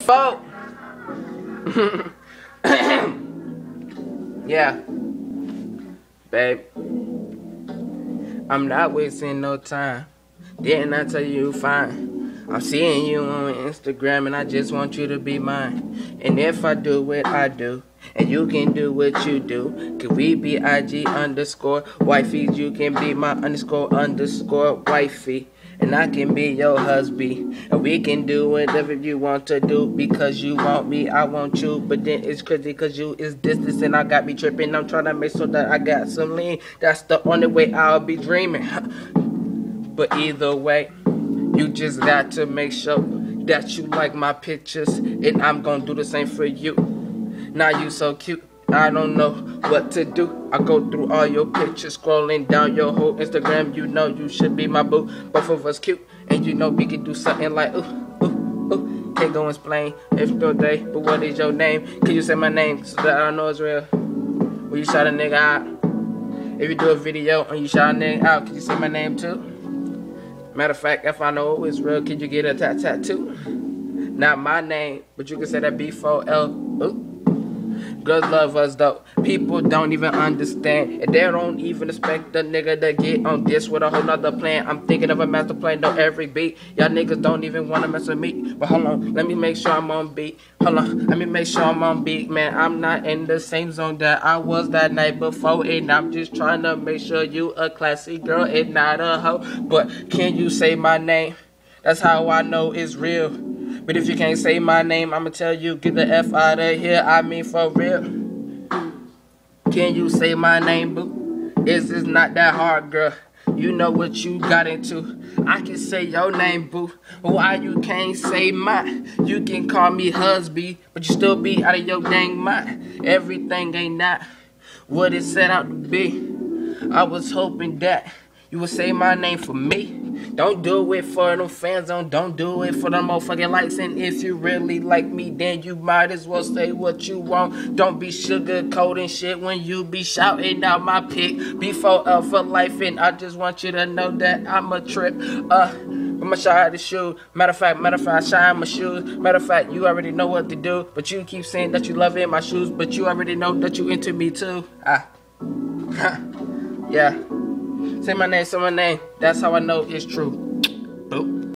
Fuck. Yeah, babe. I'm not wasting no time. Didn't I tell you fine? I'm seeing you on Instagram and I just want you to be mine. And if I do what I do, and you can do what you do, can we be IG underscore wifey? You can be my underscore wifey. And I can be your husband. And we can do whatever you want to do. Because you want me, I want you. But then it's crazy cause you is distance and I got me tripping. I'm trying to make sure that I got some lean. That's the only way I'll be dreaming. But either way, you just got to make sure that you like my pictures. And I'm gonna do the same for you. Now you so cute, I don't know what to do. I go through all your pictures, scrolling down your whole Instagram. You know you should be my boo. Both of us cute, and you know we can do something like ooh, ooh, ooh. Can't go explain if no day, but what is your name? Can you say my name so that I know it's real? Will you shout a nigga out? If you do a video and you shout a nigga out, can you say my name too? Matter of fact, if I know it's real, can you get a tattoo? Not my name, but you can say that B4L. Ooh. Girls love us though. People don't even understand. And they don't even expect the nigga to get on this with a whole nother plan. I'm thinking of a master plan, though every beat. Y'all niggas don't even wanna mess with me. But hold on, let me make sure I'm on beat. Hold on, let me make sure I'm on beat, man. I'm not in the same zone that I was that night before. And I'm just trying to make sure you a classy girl and not a hoe. But can you say my name? That's how I know it's real. But if you can't say my name, I'ma tell you, get the F out of here. I mean, for real. Can you say my name, boo? It's not that hard, girl. You know what you got into. I can say your name, boo. Why you can't say mine? You can call me husband, but you still be out of your dang mind. Everything ain't not what it set out to be. I was hoping that you would say my name for me. Don't do it for them fans, don't do it for them motherfucking likes. And if you really like me, then you might as well say what you want. Don't be sugarcoating shit when you be shouting out my pick. B4L for life, and I just want you to know that I'm a trip. I'ma shine the shoe. Matter of fact, I shine my shoes. Matter of fact, you already know what to do. But you keep saying that you love in my shoes, but you already know that you into me too. Yeah. Say my name, that's how I know it's true.